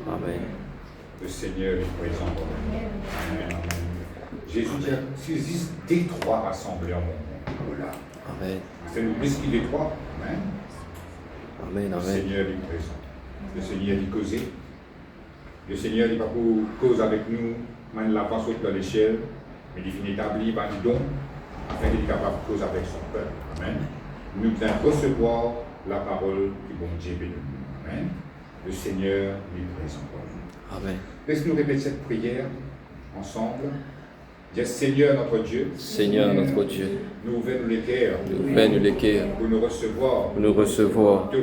Amen. Le Seigneur est présent. Amen. Jésus dit, s'il existe des trois rassemblés en mon nom, voilà. Amen. C'est nous plus qu'il est trois. Amen. Amen. Le Amen. Seigneur est présent. Le Seigneur est causé. Le Seigneur n'est pas pour cause avec nous, mais la passe dans l'échelle, mais il finit établi par le don, afin qu'il soit capable de cause avec son peuple. Amen. Nous devons recevoir la parole du bon Dieu béni. Amen. Le Seigneur est présent pour nous. Amen. Laisse-nous répéter cette prière ensemble. Dis Seigneur notre Dieu, Seigneur notre Dieu, nous ouvrons les cœurs ouvre-nous les cœurs pour nous recevoir te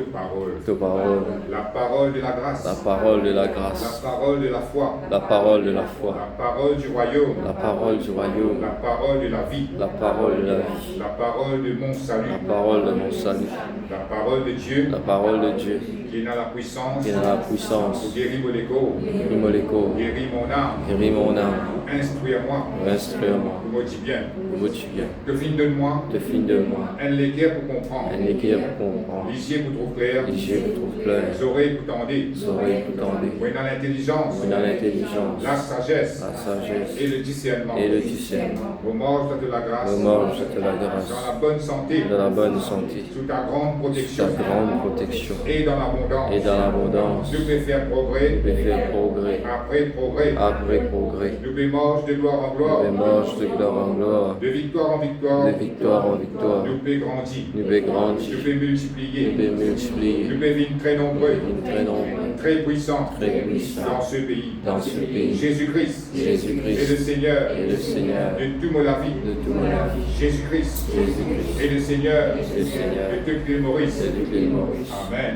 parole, la parole de la grâce, la parole de la la grâce, parole de la foi, la parole de la foi, la parole du royaume, la parole du royaume, la parole de la vie, la parole de la vie, la parole de mon salut, la parole de mon salut, la parole de Dieu la parole de Dieu, qui est dans la puissance, qui est dans la puissance, pour guérir mon écho, guéris-moi les corps, guérir mon âme, guéris mon âme, instruis-moi, instruis-moi, pour me dire bien, motive, que fin de moi, te fin de moi, un l'équerre pour comprendre, un équerre pour comprendre, les yeux pour trouver clair, les yeux pour trouver clair, les oreilles pour tendre, les oreilles pour tendre, oui, dans l'intelligence, oui, dans l'intelligence, la sagesse la sagesse et le discernement. et le discernement. Au mange de la grâce, Au mange de la grâce, dans la bonne santé, de la bonne santé, sous ta grande ta protection grande protection, et dans l'abondance. et dans l'abondance, Nous pouvons faire progrès, de faire progrès, après progrès. après progrès, Nous pouvons marcher de gloire en gloire, de marche de gloire en gloire, de victoire en victoire. de victoire en victoire, Nous pouvons grandir, nous pouvons nous grandir, pouvons multiplier, nous pouvons multiplier, nous pouvons vivre très nombreux, une très nombreux, très puissants très puissants dans ce pays. dans ce pays. Jésus-Christ est Jésus-Christ le Seigneur est le Seigneur de toute la vie. de toute la vie. Jésus-Christ Jésus-Christ est le Seigneur est le Seigneur de toute l'île Maurice. de toute l'île Maurice. Amen.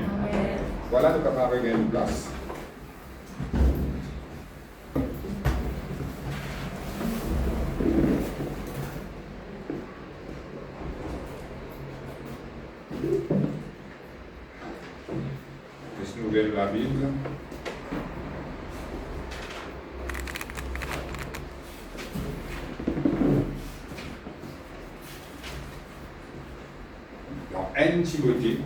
Voilà, nous capables de gagner une place. Laisse-nous ouvrir la Bible. Dans 1 Timothée,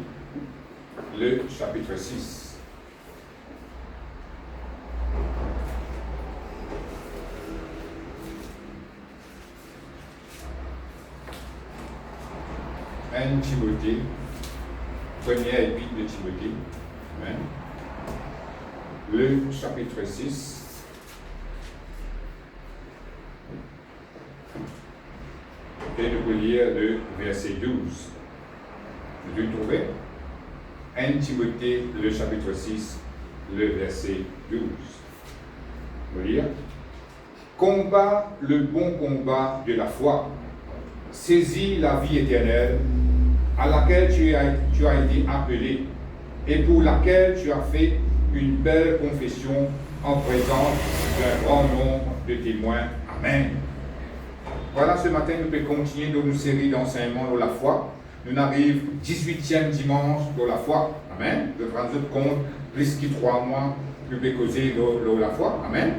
le chapitre 6. Un Timothée, première épître de Timothée, Amen. Le chapitre 6. Et nous pouvons lire le verset 12. Vous le trouvez? 1 Timothée, le chapitre 6, le verset 12. Vous lire. Combat le bon combat de la foi. Saisis la vie éternelle à laquelle tu as été appelé et pour laquelle tu as fait une belle confession en présence d'un grand nombre de témoins. Amen. Voilà, ce matin, nous pouvons continuer dans nos séries d'enseignements de la foi. Nous arrivons 18e dimanche de la foi. Amen. De prendre compte, plus que 3 mois, nous pouvons causer de la foi. Amen.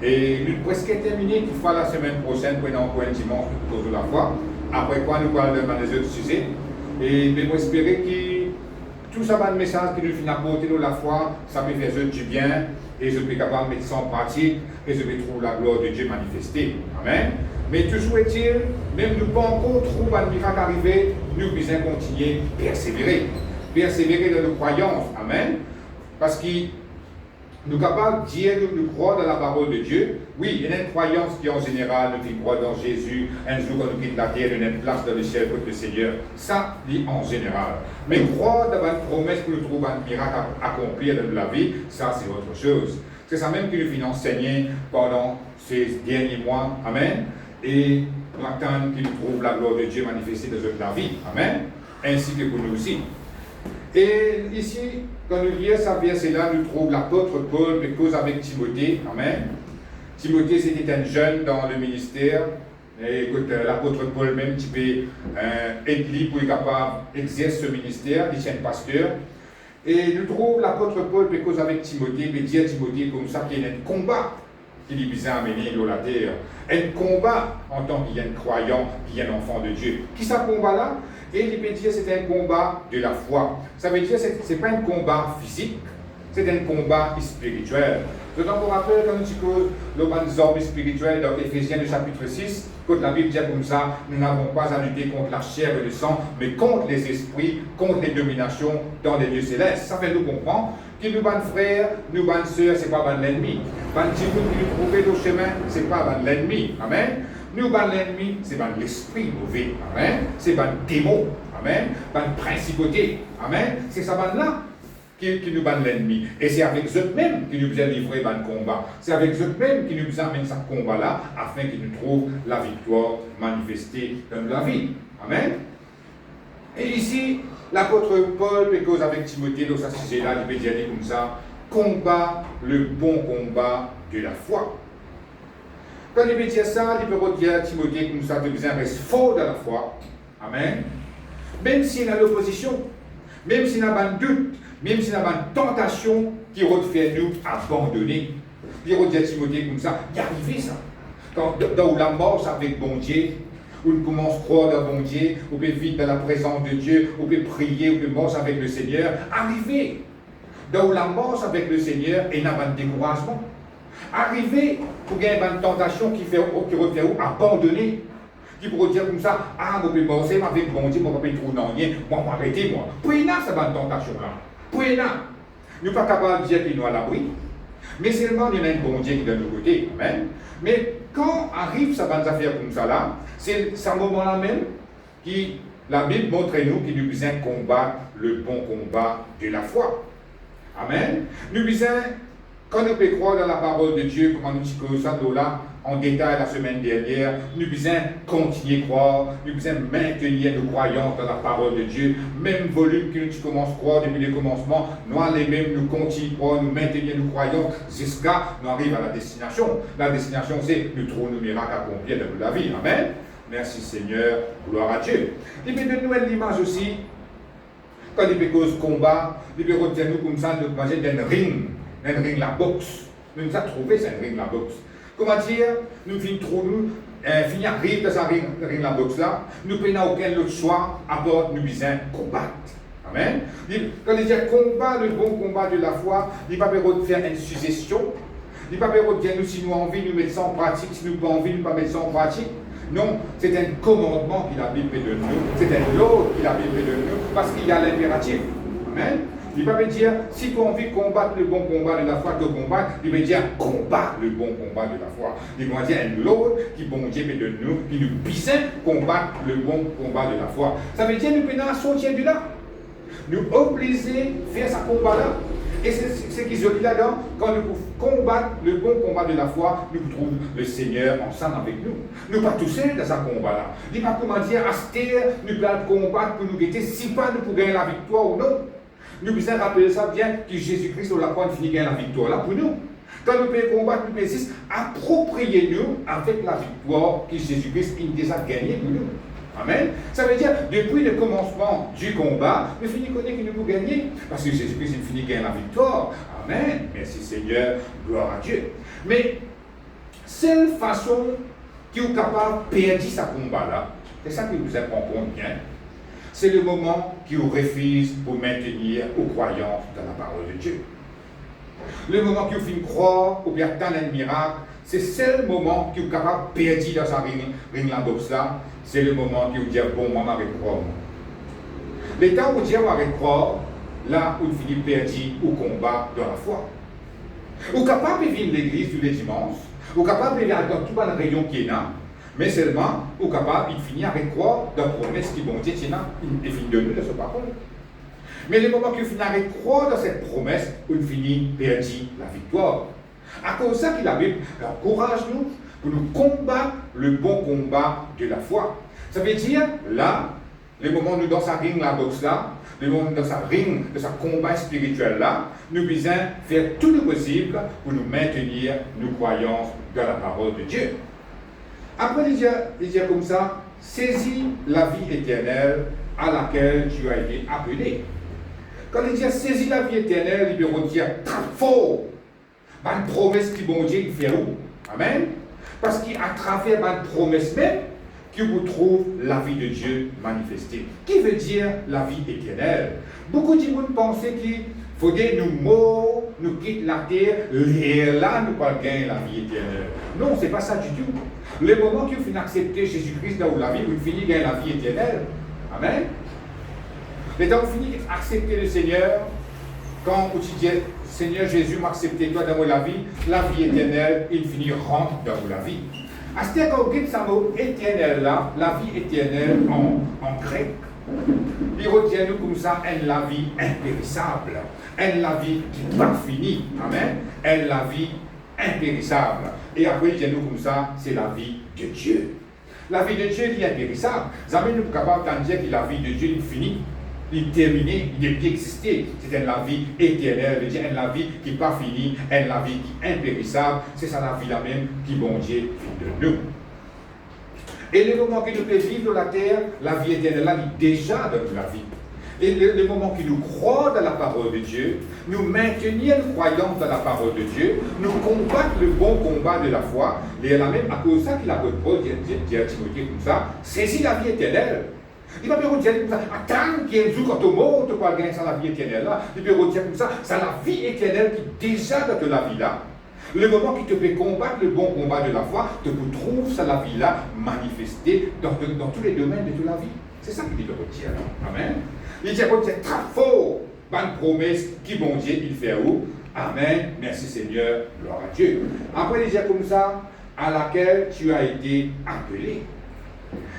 Et nous presque terminé, une fois la semaine prochaine, pour encore un dimanche pour de la foi. Après quoi, nous parlons de les autres sujets. Et nous espérons que tout ça va de message que nous finissons apporter de la foi, ça peut faire du bien, et je peux capable de mettre ça en pratique, et je vais trouver la gloire de Dieu manifestée. Amen. Mais toujours est-il, même nous pas encore trouver un miracle arrivé, nous devons continuer à persévérer. Persévérer dans nos croyances. Amen. Parce que nous sommes capables de dire que nous croyons dans la parole de Dieu. Oui, il y a une croyance qui en général, nous croyons dans Jésus. Un jour, quand nous quittons la terre, il y a une place dans le ciel pour le Seigneur. Ça, dit en général. Mais croire dans une promesse que nous trouvons un miracle à accomplir dans la vie, ça, c'est autre chose. C'est ça même que nous venons enseigner pendant ces derniers mois. Amen. Et nous attendons qu'il trouve la gloire de Dieu manifestée dans notre vie. Amen. Ainsi que pour nous aussi. Et ici, quand nous lisons ce verset-là, nous trouvons l'apôtre Paul qui cause avec Timothée. Amen. Timothée, c'était un jeune dans le ministère. Et écoute, l'apôtre Paul même, tu peux aider pour être capable d'exercer ce ministère, il est un pasteur. Et nous trouvons l'apôtre Paul qui cause avec Timothée, mais dit à Timothée comme ça qu'il y a un combat qu'il est besoin d'amener dans la terre. Un combat en tant qu'il y a un croyant, qu'il y a un enfant de Dieu. Qui ça combat-là? Et il peut dire que c'est un combat de la foi. Ça veut dire que ce n'est pas un combat physique, c'est un combat spirituel. Je vous rappelle quand nous cause le hommes spirituel dans Éphésiens chapitre 6, quand la Bible dit comme ça, nous n'avons pas à lutter contre la chair et le sang, mais contre les esprits, contre les dominations dans les lieux célestes. Ça fait nous comprendre que nous, bonnes frères, nous, bonnes sœurs, ce n'est pas l'ennemi. Bonnes petits qui nous trouvent nos chemins, ce n'est pas l'ennemi. Amen. Nous, l'ennemi, c'est l'esprit mauvais. Amen. C'est le démon. Amen. La principauté. Amen. C'est ça là qui nous bat l'ennemi. Et c'est avec eux-mêmes qui nous a livré le combat. C'est avec eux-mêmes qui nous amène ce combat-là afin qu'ils nous trouvent la victoire manifestée dans la vie. Amen. Et ici, l'apôtre Paul, cause avec Timothée, dans sa sujet-là, il peut dire comme ça, combat le bon combat de la foi. Quand il veut dire ça, il peut dire à Timothée comme ça, que vous reste fort dans la foi. Amen. Même s'il y a l'opposition, même s'il y a un doute, même s'il y a une tentation qui refait nous abandonner. Il va dire à Timothée comme ça, il y arrive ça. Dans la mort avec bon Dieu, où on commence à croire dans bon Dieu, on peut vivre dans la présence de Dieu, on peut prier, on peut marcher avec le Seigneur. Arriver dans la mort avec le Seigneur et n'a pas de découragement. Arriver pour gagner une tentation qui refait abandonner. Qui pourrait dire comme ça, ah, je peux marcher avec bon Dieu, je ne peux pas trouver rien, moi, arrêtez-moi. Puis là, c'est une tentation-là. Puis là, nous ne sommes pas capables de dire qu'il nous à l'abri, mais seulement il y a un bon Dieu qui est de notre côté. Amen. Mais quand arrive cette affaire comme ça là, c'est ce moment-là même qui la Bible montre nous qu'il nous besoin combattre le bon combat de la foi. Amen. Nous besoin, quand nous pouvons croire dans la parole de Dieu, comme nous disons ça là, en détail la semaine dernière, nous besoin continuer à croire, nous besoin maintenir nos croyances dans la parole de Dieu, même volume que nous commençons à croire depuis le commencement, nous les mêmes, nous continuons à croire, nous maintenir nos croyances jusqu'à nous arriver à la destination. La destination, c'est nous trouvons nos miracles accomplis dans la vie. Amen. Merci Seigneur, gloire à Dieu. Il peut de nouvelles images aussi, quand il peut cause combat, il peut retenir nous comme ça, nous manger d'un ring la boxe. Nous nous avons trouvé c'est un ring la boxe. Comment dire, nous finissons arrive dans ce ring la boxe là, nous n'avons aucun autre choix à part nous besoin combattre. Amen. Quand il dit combat, le bon combat de la foi, il ne va pas faire une suggestion, il ne va pas dire nous si nous avons envie, nous mettre ça en pratique, si nous n'avons pas envie, nous ne pas mettre ça en pratique. Non, c'est un commandement qu'il a Bible de nous, c'est un ordre qu'il a Bible de nous, parce qu'il y a l'impératif. Amen. Il ne va pas dire, si tu as envie de combattre le bon combat de la foi, de combattre, il va dire, combat le bon combat de la foi. Il va dire, un l'ordre qui bon Dieu de nous, qui nous besoin combattre le bon combat de la foi. Ça veut dire, nous pouvons sortir de là. Nous obliger à faire ce combat-là. Et c'est ce qu'ils ont dit là-dedans, quand nous combattons le bon combat de la foi, nous trouvons le Seigneur ensemble avec nous. Nous ne sommes pas tous seuls dans ce combat-là. Il ne pas comment dire, à cette terre, nous pouvons combattre pour nous guetter, si pas nous pouvons gagner la victoire ou non. Nous devons rappeler ça bien que Jésus-Christ sur la croix finit gagner la victoire là pour nous. Quand nous pouvons combattre, nous pouvons approprier-nous avec la victoire que Jésus-Christ a déjà gagnée pour nous. Amen. Ça veut dire, depuis le commencement du combat, nous finissons connaître que nous pouvons gagner. Parce que Jésus-Christ a fini gagner la victoire. Amen. Merci Seigneur. Gloire à Dieu. Mais, seule façon qui est capable de perdre ce combat-là, c'est ça que vous avez compris bien. C'est le moment qui vous refuse pour maintenir aux croyances dans la parole de Dieu. Le moment qui vous fait croire ou bien attendre un miracle, c'est le seul moment qui vous capable de perdre dans sa ring la boxe là. C'est le moment qui vous dit bon, moi, je vais croire. Le temps où vous dites moi, je vais croire, là où vous finissez perdu au combat dans la foi. Vous êtes capable de venir à l'église tous les dimanches, vous êtes capable de venir dans toute la région qui est là. Mais seulement, vous êtes capable de finir avec croire dans la promesse qui bon Dieu est fini de nous de ce parole. Mais le moment que vous finissez avec croire dans cette promesse, vous finissez perdu la victoire. À cause de ça qu'il a Bible encourage-nous pour nous combattre le bon combat de la foi. Ça veut dire, là, le moment où nous dans sa ring la boxe là, le moment dans sa ring, de sa combat spirituel là, nous devons faire tout le possible pour nous maintenir nos croyances dans la parole de Dieu. Après, il dit comme ça, saisis la vie éternelle à laquelle tu as été appelé. Quand il dit saisis la vie éternelle, il veut dire très fort. Une promesse qui bon Dieu fait où? Amen. Parce qu'à travers une promesse même, que vous trouve la vie de Dieu manifestée. Qui veut dire la vie éternelle? Beaucoup de gens pensent que faudrait nous morts, nous quitter la terre, et là nous pas gagner la vie éternelle. Non, c'est pas ça du tout. Le moment que vous finissez d'accepter Jésus-Christ dans la vie, vous finissez de gagner la vie éternelle. Amen. Mais quand vous finissez d'accepter le Seigneur, quand vous dites Seigneur Jésus m'a accepté toi dans la vie éternelle, il finit rentre dans la vie. À ce moment quand vous dites ça mot éternel là, la vie éternelle en grec, il retient nous comme ça, la vie impérissable, la vie qui n'est pas finie. Amen. La vie impérissable. Et après, il dit nous comme ça, c'est la vie de Dieu. La vie de Dieu, il est impérissable. Jamais nous sommes capables de dire que la vie de Dieu est finie, il est terminé, il n'est plus existé. C'est la vie éternelle, c'est la vie qui n'est pas finie, la vie qui est impérissable. C'est ça la vie la même qui, bon Dieu, vit de nous. Et le moment que nous pouvons vivre sur la terre, la vie éternelle, là, est déjà dans la vie. Et le moment que nous croyons dans la parole de Dieu, nous maintenir une croyance dans la parole de Dieu, nous combattre le bon combat de la foi, et la même à cause de ça qu'il a Paul dit à Timothée comme ça, saisis la vie éternelle. Il va me redire comme ça, attends qu'il y ait un jour quand tu mort, tu vas gagner ça la vie éternelle là. Il va me redire comme ça, c'est la vie éternelle qui est déjà dans la vie là. Le moment qui te fait combattre le bon combat de la foi, tu trouves ça la vie là manifestée dans tous les domaines de toute la vie. C'est ça qu'il dit le retient. Amen. Il dit que c'est très fort, bonne promesse qui bon Dieu il fait où. Amen. Merci Seigneur, gloire à Dieu. Après il dit comme ça, à laquelle tu as été appelé.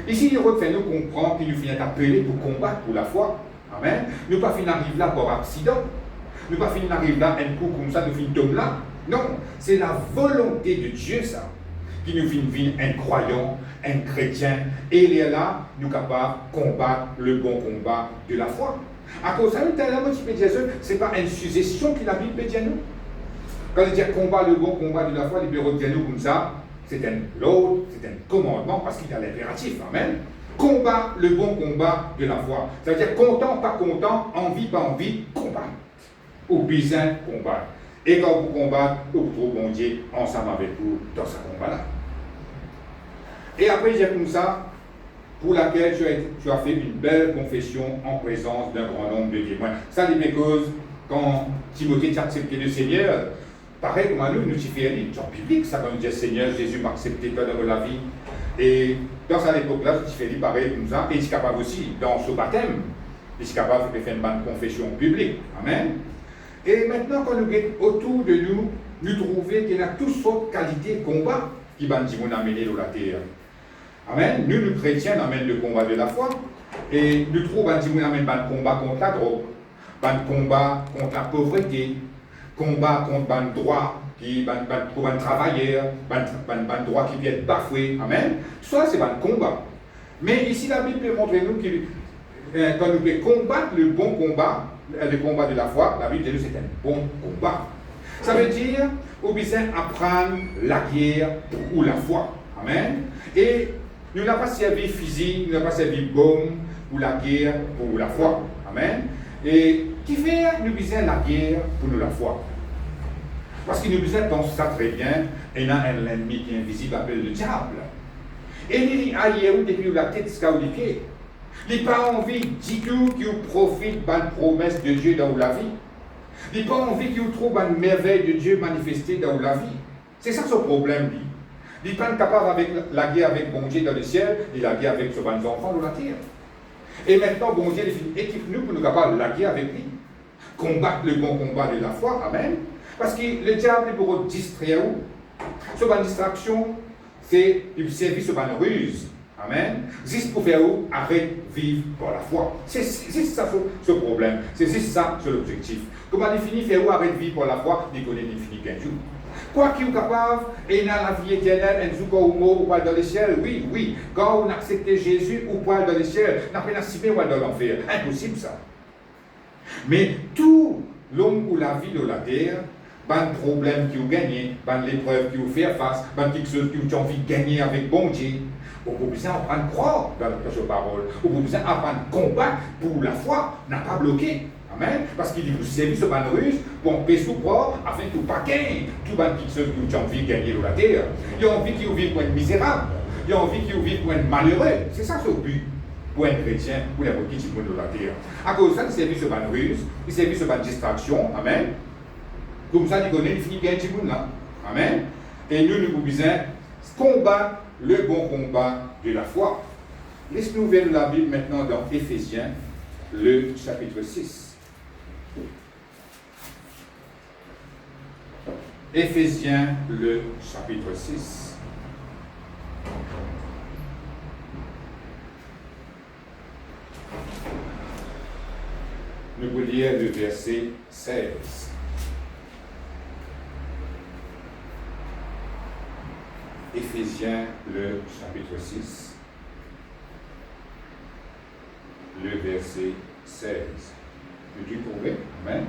Ici il refait nous comprendre qu'il nous finit appelé pour combattre pour la foi. Amen. Nous pas finir arriver là par accident. Nous pas finir arriver là un coup comme ça, nous finir tomber là. Non, c'est la volonté de Dieu, ça, qui nous fait vivre un croyant, un chrétien, et il est là, nous sommes capables de combattre le bon combat de la foi. À cause de ça, ce n'est pas une suggestion qu'il a mis de nous. Quand il dit combat le bon combat de la foi, les bureaux de nous comme ça, c'est un ordre, c'est un commandement, parce qu'il y a l'impératif. Amen. Combat le bon combat de la foi. Ça veut dire content, pas content, envie, pas envie, combat. Ou besoin, combat. Et quand vous combattez, vous trouvez bon Dieu ensemble avec vous dans ce combat-là. Et après, j'ai comme ça, pour laquelle tu as fait une belle confession en présence d'un grand nombre de témoins. Ça, c'est mes causes, quand Timothée t'a accepté le Seigneur, pareil comme à nous, nous t'y fait en public, ça va nous dire Seigneur, Jésus m'a accepté toi dans la vie. Et dans cette époque-là, tu fais pareil comme ça, et tu es capable aussi, dans ce baptême, tu es capable de faire une bonne confession publique. Amen. Et maintenant, quand nous sommes autour de nous, nous trouvons qu'il y a toutes sortes de qualités de combat qui vont nous amener dans la terre. Amen. Nous chrétiens, nous amènent le combat de la foi. Et nous trouvons qu'il nous amène le combat contre la drogue, le combat contre la pauvreté, combat contre le droit pour un travailleur, le droit qui vient être bafoué. Amen. Tout ça, c'est un combat. Mais ici, la Bible peut montrer nous que quand nous pouvons combattre le bon combat, le combat de la foi, la Bible dit que c'est un bon combat. Ça veut dire, au besoin apprendre la guerre ou la foi. Amen. Et nous n'avons pas servi physique, nous n'avons pas servi bombe ou la guerre pour la foi. Amen. Et qui fait nous besoin la guerre pour nous la foi? Parce que nous besoin penser ça très bien, et il y a un ennemi qui est invisible, appelé le diable. Et il y a depuis la tête jusqu'au pied. Il n'a pas envie du tout qu'il profite de la promesse de Dieu dans la vie. Il n'a pas envie qu'il trouve une merveille de Dieu manifestée dans la vie. C'est ça son problème, lui. Il n'est pas capable avec la guerre avec bon Dieu dans le ciel, et la guerre avec ses enfants dans la terre. Et maintenant, bon Dieu équipe-nous pour nous capables de la guerre avec lui. Combattre le bon combat de la foi, amen. Parce que le diable est pour nous distraire. Sur une distraction, c'est il servit sur une ruse. Amen. Juste pour faire où arrête de vivre par la foi. C'est ça ce problème. C'est juste ça l'objectif. Comment il finit faire où arrête de vivre par la foi, il connaît l'infini qu'un jour. Quoi qu'il est capable, et dans la vie éternelle, un jour quand on meurt, on va dans le ciel. Oui, oui. Quand on accepte Jésus, on va dans le ciel. On n'a pas accepté, on va dans l'enfer. Impossible ça. Mais tout l'homme ou la vie de la terre, ban problème qui ont gagné, ban l'épreuve qui ont fait face, ban quelque chose qui ont envie de gagner avec bon Dieu. On peut besoin apprendre à croire dans la parole. On peut besoin apprendre à combattre pour la foi, n'a pas bloqué. Amen. Parce qu'il dit que vous servez ce ban russe pour en paix sous croire afin que vous pas gagner tout ban quelque chose qui ont envie de gagner dans la terre. Il y a envie qu'ils vivent pour être misérable. Il y a envie qu'ils vivent pour être malheureux. C'est ça ce but. pour un chrétien, pour les qui du monde de la terre. À cause de ça, il servait ce ban ruse, il servait ce ban distraction, amen. Comme ça, il connaît, il finit bien du monde là, amen. Et nous, nous pouvons combattre le bon combat de la foi. Laisse-nous ouvrir la Bible maintenant dans Éphésiens, le chapitre 6. Éphésiens, le chapitre 6. Nous voulons lire le verset 16. Éphésiens, le chapitre 6, le verset 16. Peux-tu trouver? Amen.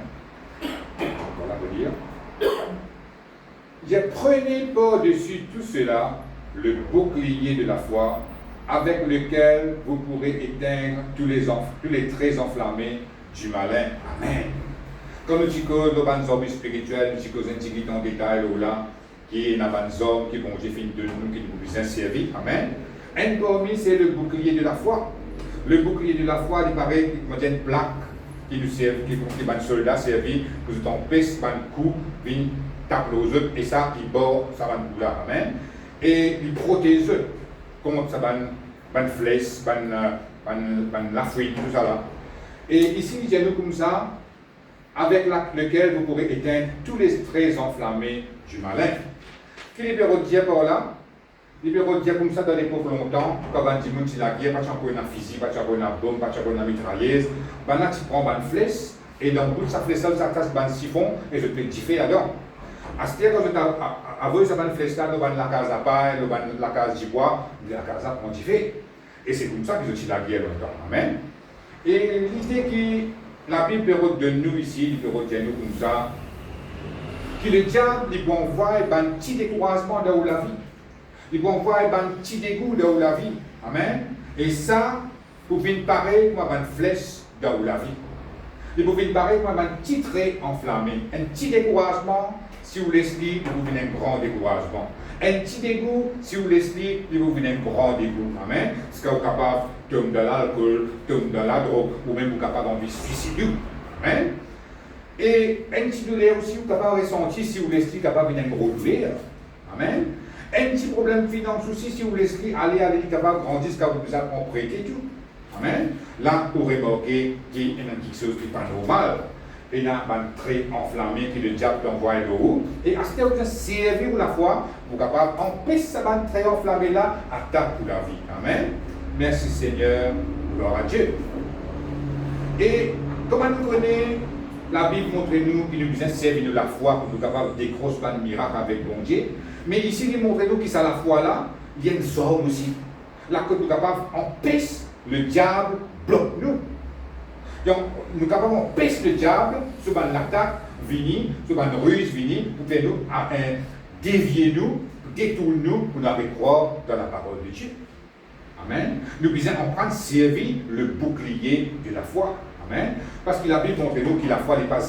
Voilà, vous lire. Prenez par-dessus tout cela le bouclier de la foi, avec lequel vous pourrez éteindre tous les traits enflammés du malin. Amen. Quand nous disons que nos hommes spirituels, nous disons que en détail là, qui est dans les hommes qui vont finir de nous, qui nous bien servir. Amen. Un parmi, c'est le bouclier de la foi. Le bouclier de la foi, il paraît qu'il y a une plaque qui nous sert, qui est un soldat servi, pour nous empêcher un coup, une tape aux autres, et ça, il bord, ça va nous là. Amen. Et il protège contre ça, une flèche, la fuite, tout ça là. Et ici, il y a nous comme ça, avec lequel vous pourrez éteindre tous les traits enflammés du malin. Qui libère Dieu par là? Libère Dieu comme ça dans les pauvres longtemps, quand on dit que la guerre, pas encore une fusil, pas encore une bombe, pas encore une mitrailleuse, là tu prends une flèche, et dans le bout de sa flèche, ça casse un siphon, et je te diffère là-dedans. À ce moment, quand tu as vu cette flèche-là, tu as la case à paille, la case de bois, la case à diffère. Et c'est comme ça qu'ils utilisent la guerre longtemps. Amen. Et l'idée que la Bible peut de nous ici, il peut retenir nous comme ça, que le diable, il peut envoyer un petit découragement dans la vie. Il peut envoyer un petit dégoût dans la vie. Amen. Et ça, pour venir pareil comme une flèche dans la vie. Il peut venir pareil comme un petit trait enflammé. Un petit découragement, si vous laissez, vous venez un grand découragement. Un petit dégoût, si vous laissez, vous venez un grand dégoût. Amen. Parce que vous êtes capable de tomber dans l'alcool, tomber dans la drogue, ou même vous êtes capable d'envie suicider. Amen. Et un petit douleur aussi, vous êtes capable de ressentir, si vous laissez, capable de venir un gros douleur. Amen. Un petit problème de finance aussi, si vous laissez, aller capable de grandir, jusqu'à vous en prêter tout. Amen. Là, vous remarquez qu'il y a quelque chose qui n'est pas normal. Il y a un trait enflammé que le diable envoie de haut. Et à ce moment vous servez la foi, vous êtes capable d'empêcher ce trait enflammé là, attaque pour la vie. Amen. Merci Seigneur, gloire à Dieu. Et comment nous connaissons, la Bible montre-nous qu'il nous a servi de la foi pour nous capables de décrocher un miracle avec bon Dieu. Mais ici, il montre-nous que c'est la foi là, il y a une somme aussi. Là, que nous sommes capables d'empêcher le diable bloque nous. Donc, nous sommes capables d'empêcher le diable sur une attaque, sur une ruse, pour faire nous dévier nous, détourner nous, pour nous croire dans la parole de Dieu. Amen. Nous devons en prendre servir le bouclier de la foi. Amen. Parce que la Bible montre-nous que la foi n'est pas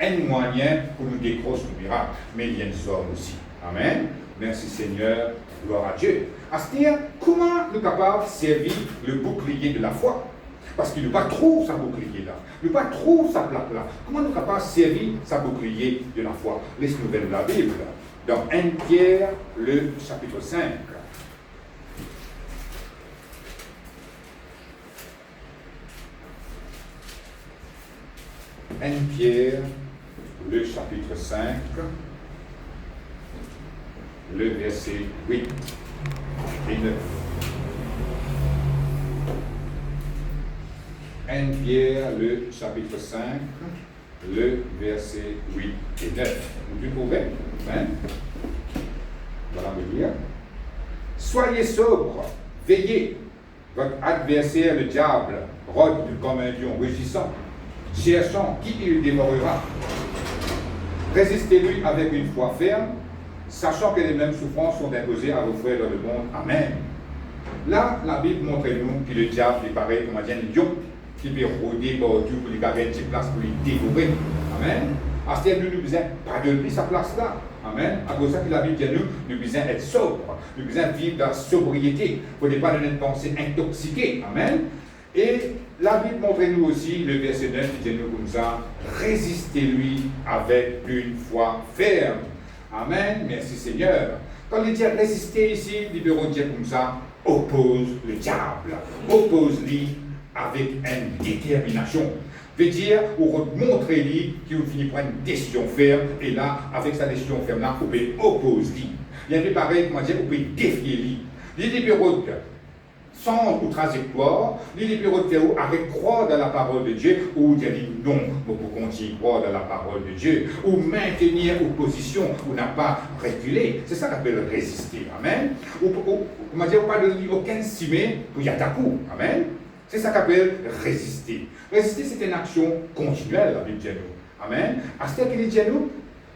un moyen pour nous décrocher le miracle, mais il y a une somme aussi. Amen. Merci Seigneur, gloire à Dieu. À ce dire, comment nous sommes capables de servir le bouclier de la foi? Parce qu'il ne pas trop sa bouclier là, il ne pas trop sa plaque là. Comment nous sommes capables de servir sa bouclier de la foi? Laisse-nous vers la Bible, dans 1 Pierre, le chapitre 5. 1 Pierre, le chapitre 5, le verset 8 et 9. 1 Pierre, le chapitre 5, le verset 8 et 9. Vous trouvez? Amen. Voilà me dire. Soyez sobres, veillez. Votre adversaire, le diable, rôde comme un lion rugissant, cherchant qui il dévorera. Résistez-lui avec une foi ferme, sachant que les mêmes souffrances sont imposées à vos frères dans le monde. Amen. Là, la Bible montre-nous que le diable est pareil comme un lion qui peut rôder partout pour lui garder une petite place pour lui dévorer. Amen. À ce nous besoin pas de lui sa place là. Amen. À cause de ça que la Bible dit nous besoin être sobre. Nous besoin vivre dans la sobriété. Il ne faut pas donner une pensée intoxiquée. Amen. Et la Bible montre nous aussi, le verset 9, qui dit nous comme ça, résistez-lui avec une foi ferme. Amen. Merci Seigneur. Quand il dit résister ici, les libéraux disent comme ça, oppose le diable. Oppose-lui avec une détermination. Veut dire, ou montrer-lui qu'il finit par une décision ferme, et là, avec sa décision ferme là, vous pouvez opposer-lui. Il y a des pareils, comment dire, vous pouvez défier-lui. Les libéraux sans ou trajectoire, les libéraux de Théo arrêtent croire dans la parole de Dieu, ou dire non, mais pour continuer à croire dans la parole de Dieu, ou maintenir opposition, ou n'a pas reculé. C'est ça qu'on appelle résister. Amen. Ou comment dire, pas de aucun cimé pour y attaquer. Amen. C'est ça qu'on appelle résister. Résister, c'est une action continuelle, la Bible dit nous. Amen. À ce qu'il dit nous,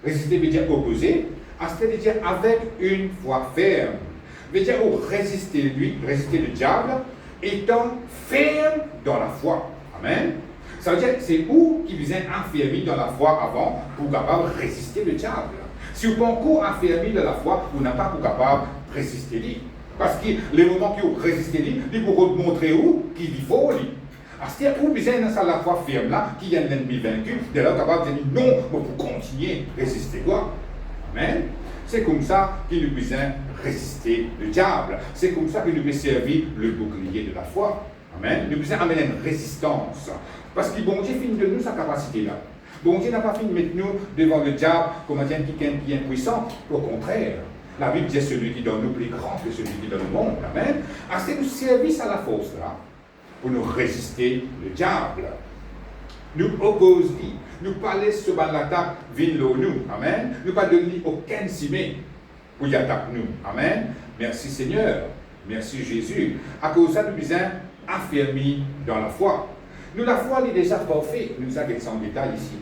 résister veut dire opposer. À ce qu'il veut dire avec une foi ferme. Veut dire résister lui, résister le diable, étant ferme dans la foi. Amen. Ça veut dire que c'est où qui vous êtes affermi dans la foi avant pour capable de résister le diable. Si vous n'êtes pas encore affermi dans la foi, vous n'êtes pas capable de résister lui. Parce que les moments qui vous résistez lui, ils vous montrer où qu'il faut lui. C'est-à-dire où vous êtes dans la foi ferme là, qui y a l'ennemi vaincu, de là capable de dire non, mais pour continuer à résister quoi. Amen. C'est comme ça qu'il nous besoin résister le diable. C'est comme ça que nous pouvons servir le bouclier de la foi. Amen. Nous besoin amener une résistance. Parce que bon Dieu finit de nous sa capacité là. Bon Dieu n'a pas fini de mettre nous devant le diable comme un qui est impuissant. Au contraire, la Bible dit celui qui donne nous plus grand que celui qui donne le monde. Amen. C'est nous service à la force là pour nous résister le diable. Nous opposer, nous pas laisser ce balata venir nous. Amen. Nous pas donner aucun cimé pour y attaquer nous. Amen. Merci Seigneur. Merci Jésus. À cause de ça, nous sommes affermis dans la foi. Nous, la foi, elle est déjà parfaite. Nous avons en détail ici.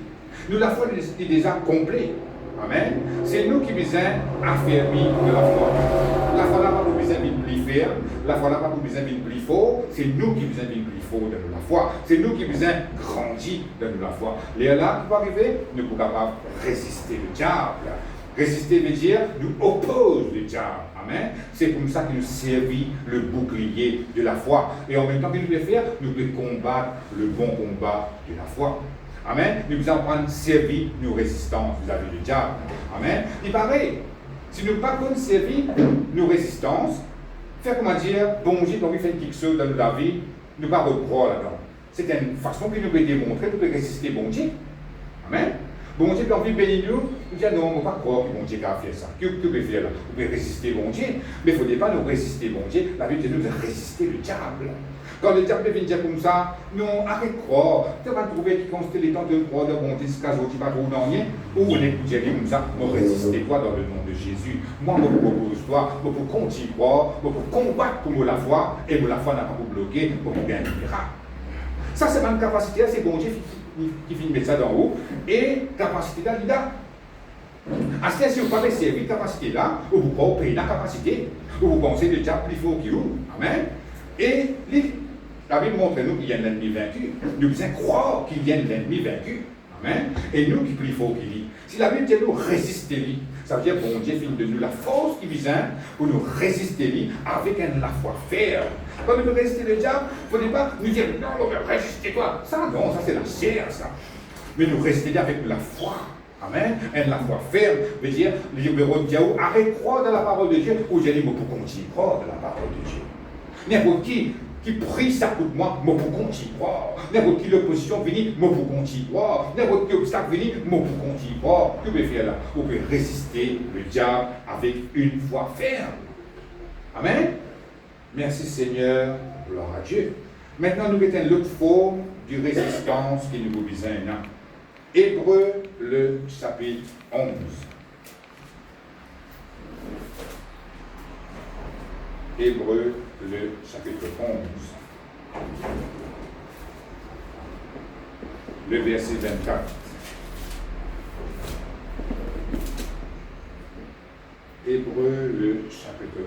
Nous, la foi, elle est déjà complète. Amen. C'est nous qui sommes affermis de la foi. La foi n'a pas besoin d'être plus ferme. La foi n'a pas besoin d'être plus fort. C'est nous qui sommes plus fort dans la foi. C'est nous qui sommes grandis dans la foi. Les là qui vont arriver, nous sommes capables de résister le diable. Résister veut dire nous oppose le diable. Amen. C'est comme ça que nous servit le bouclier de la foi. Et en même temps que nous pouvons faire, nous pouvons combattre le bon combat de la foi. Amen. Nous devons prendre servir nos résistances vis-à-vis du diable. Amen. Il paraît, si nous ne pas servir nos résistances, faire comment dire, bon Dieu, quand on fait quelque chose dans notre vie, nous ne pas reprendre là-dedans. C'est une façon que nous pouvons démontrer, nous pouvons résister bon Dieu. Amen. Bon Dieu, quand on bénit nous, nous disons non, on ne peut pas croire que bon Dieu a fait ça. Que vous pouvez faire là? Vous pouvez résister bon Dieu, mais il ne faudrait pas nous résister bon Dieu. La Bible dit nous de résister le diable. Quand le diable vient dire comme ça, non, arrête de croire. Tu vas trouver qui constate les temps de croire de bon Dieu, ce cas où tu vas trouver dans rien. Ou on est dire comme ça, me résister toi dans le nom de Jésus. Moi, je vous propose toi, je vous continuer à croire, je vous combattre pour la foi, et la foi n'a pas pour bloquer, pour gagner un miracle. Ça, c'est ma capacité, c'est bon Dieu qui finit de mettre ça d'en haut, et capacité là, il a. À ce si vous ne pouvez pas servir capacité là, ou vous pouvez payer la capacité, ou vous pensez que le diable plus fort qu'il ouvre. Amen. Et la Bible montre nous qu'il y a un ennemi vaincu. Nous devons croire qu'il y a un ennemi vaincu. Amen. Et nous qui plus fort qu'il dit. Si la Bible dit nous résister lui, ça veut dire bon Dieu finit de nous la force qui vise pour nous résister lui avec la foi ferme. Quand nous résister le diable, il ne faut pas nous dire non, on va résister toi. Ça non, ça c'est la chair ça. Mais nous résister avec la foi. Amen. Et la foi ferme veut dire le libéraux de Dieu arrête de croire dans la parole de Dieu ou j'ai dit pour continuer à croire dans la parole de Dieu. N'importe qui prie ça pour moi, moi pour continuer à croire. N'importe qui l'opposition vient, moi pour continuer à croire. N'importe qui obstacle vient, moi pour continuer à croire. Que vous pouvez faire là? Vous pouvez résister le diable avec une foi ferme. Amen. Merci Seigneur, gloire à Dieu. Maintenant nous mettons l'autre forme de résistance qui nous besoin. Hébreux, le chapitre 11. Hébreux, le chapitre 11. Le verset 24. Hébreux, le chapitre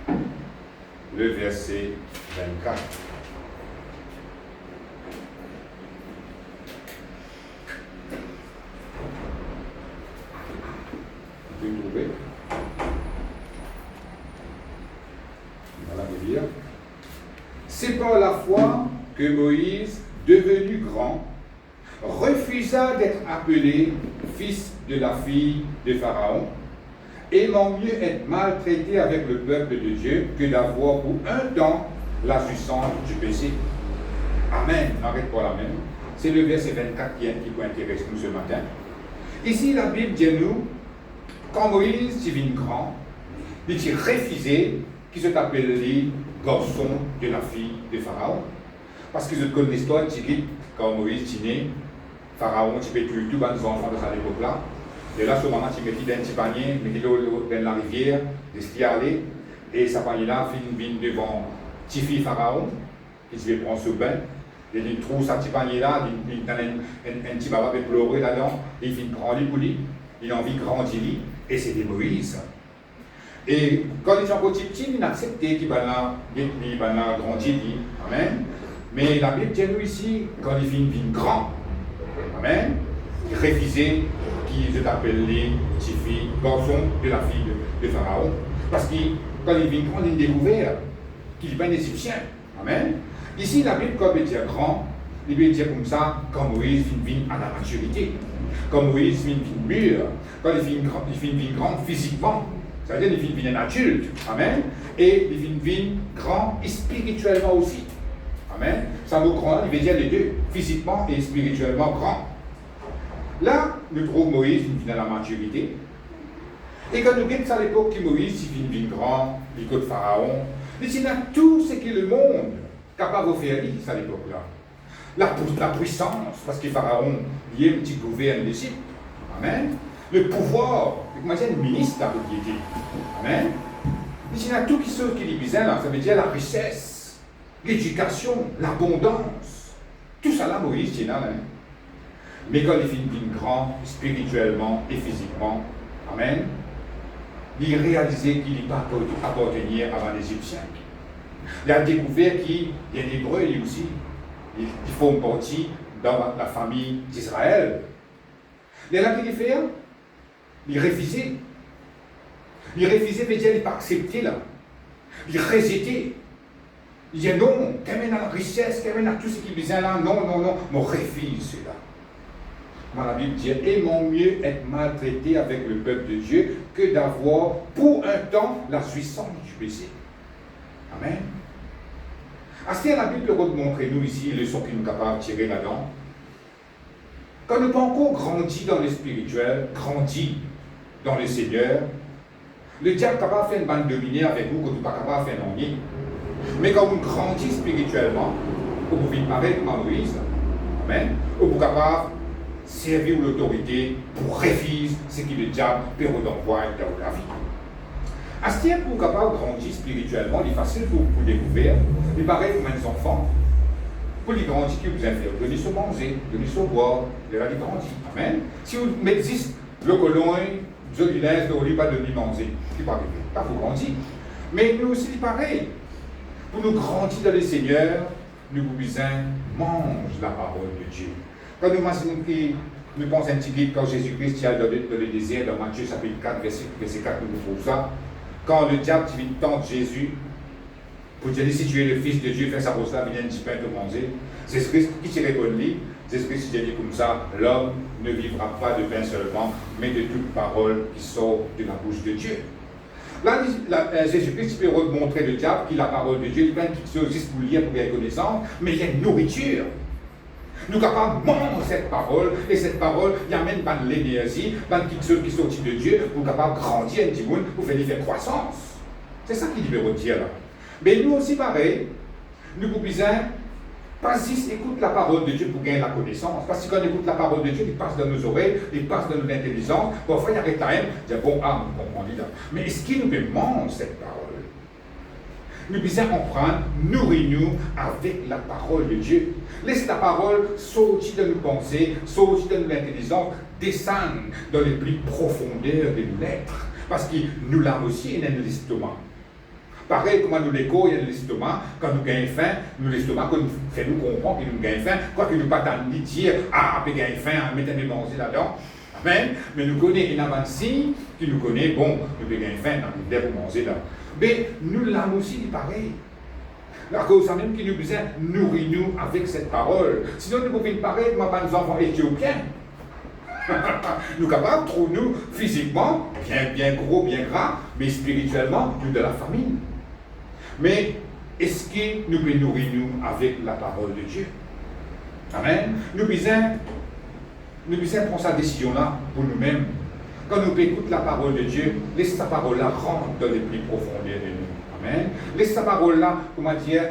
11. Le verset 24. fois que Moïse, devenu grand, refusa d'être appelé fils de la fille de Pharaon, aimant mieux être maltraité avec le peuple de Dieu que d'avoir pour un temps la jouissance du péché. Amen. Arrête pas la même. C'est le verset 24 qui intéresse nous ce matin. Ici, la Bible dit nous, quand Moïse devint grand, il a refusé qui se appelle les garçons de la fille de Pharaon. Parce que je connais l'histoire, quand Moïse est né, Pharaon, tu peux tuer tous les enfants de cette époque-là. Et là, ce moment, tu mets dans un petit panier, mets dans la rivière, de aller, et ce panier-là vient devant Tifi Pharaon, qui se prend ce bain. Il y a une trousse à petit panier-là, il y a un petit baba qui pleurer là-dedans, il fait grandir pour lui, il a envie de grandir, et c'était Moïse. Et quand il est encore petit, il a accepté qu'il va grandir, amen. Mais la Bible dit nous ici, quand il vient grand, amen, il refusait qu'il se appelle les petits filles, garçons de la fille de Pharaon. Parce que quand il vient grand, il a découvert qu'il n'est pas un Égyptien, amen. Ici, la Bible, quand il dit grand, il veut dire comme ça, quand Moïse vient à la maturité, quand Moïse vient mûr, quand il vient grand physiquement, c'est-à-dire il vient un adulte, amen, et il vient grand spirituellement aussi, amen. Ça nous grand, il veut dire les deux, physiquement et spirituellement grand. Là, nous trouvons Moïse, il vient à la maturité, et quand nous regardons ça à l'époque que Moïse, il vient grand, il côte Pharaon, il a tout ce que le monde capable de faire à l'époque-là. La puissance, parce que Pharaon, il est un petit gouverne l'Égypte. Amen. Le pouvoir, comment dire, le ministre de la propriété. Amen. Il y a tout qui est bizarre là, ça veut dire la richesse, l'éducation, l'abondance. Tout ça là, Moïse, il là. Hein. Mais quand il finit grand, spirituellement et physiquement, amen, il réalisait qu'il n'est pas appartenir à un Égyptien. Il a découvert qu'il y a un Hébreu lui aussi. Ils font partie dans la famille d'Israël. Mais là, qu'il fait, il refusait. Il refusait, veut dire, il n'a pas accepté là. Il rejetait. Il dit non, quand même à la richesse, quand même à tout ce qui vient là, non, mon refuse cela. Moi, la Bible dit, aimons mieux être maltraité avec le peuple de Dieu que d'avoir pour un temps la jouissance du péché. Amen. Est-ce que la Bible va montrer nous ici les leçons qu'il nous est capable de tirer là-dedans? Quand nous pas encore grandi dans le spirituel, grandi dans le Seigneur, le diable est capable de faire une bande dominée avec vous, que nous ne pas capable de faire non. Mais quand vous grandissez spirituellement, vous pouvez parler comme Moïse, amen, vous êtes capable de servir l'autorité pour refuser ce que le diable peut vous envoyer dans la vie. Est-ce qu'il est pour capable de grandir spirituellement, il est facile pour découvrir, il paraît comme un enfant. Pour les grandir, qui vous a fait? Donnez se manger, donnez se boire, il a grandi. Amen. Si vous mettez le colon, vous avez ne pas donner manger, qui va arriver. Pas pour grandir. Mais nous aussi, c'est pareil. Pour nous grandir dans le Seigneur, nous pouvons manger la parole de Dieu. Quand nous imaginons que nous pensons un petit peu quand Jésus-Christ est dans le désert, dans Matthieu chapitre 4, verset 4, nous trouvons ça. Quand le diable vient tenter Jésus, pour dire si tu es le Fils de Dieu, fais sa chose là, viens un petit pain te manger. Jésus-Christ qui te répond lui, Jésus-Christ dit comme ça, l'homme ne vivra pas de pain seulement, mais de toute parole qui sort de la bouche de Dieu. Là, Jésus-Christ peut montrer le diable qu'il a la parole de Dieu, il y a plein de choses juste pour lire, pour gagner connaissance, mais il y a une nourriture. Nous sommes capables de manger cette parole, et cette parole, il y a même pas de l'énergie, pas de quelque chose qui sortit de Dieu, pour capable de grandir un petit peu, pour faire croissance. C'est ça qu'il veut dire là. Mais nous aussi, pareil, nous pouvons pas juste écouter la parole de Dieu pour gagner la connaissance. Parce que quand on écoute la parole de Dieu, il passe dans nos oreilles, il passe dans notre intelligence. Parfois, il y a quand même, dire bon, nous comprenons là. Mais est-ce qu'il nous mange cette parole? Nous pouvons en prendre, nourrir-nous avec la parole de Dieu. Laisse la parole sortir de nos pensées, sortir de notre intelligence, descendre dans les plus profondeurs de nos lettres. Parce que nous l'avons aussi dans l'estomac. Pareil, comment nous l'écho, il y a l'estomac, quand nous gagnons faim, nous l'estomac, quand nous fait nous comprendre que nous gagnons faim, quoi que nous ne pas dire, après gagner faim, mettez-nous manger là-dedans. Amen. Mais nous connaissons une avancée qui nous connaît, bon, nous gagnons faim, nous devons manger là. Mais nous l'avons aussi, pareil. À cause de ça même qui nous besoin, nourris-nous avec cette parole. Sinon, nous pouvons paraître comme des enfants éthiopiens. Nous sommes capables de trouver nous physiquement, bien gros, bien gras, mais spirituellement, nous de la famine. Mais est-ce que nous pouvons nourrir nous avec la parole de Dieu? Amen. Nous besoin prendre cette décision-là pour nous-mêmes. Quand nous écoutons la parole de Dieu, laisse sa parole-là rentrer dans les plus profondeurs de nous. Amen. Laisse sa parole-là, comment dire,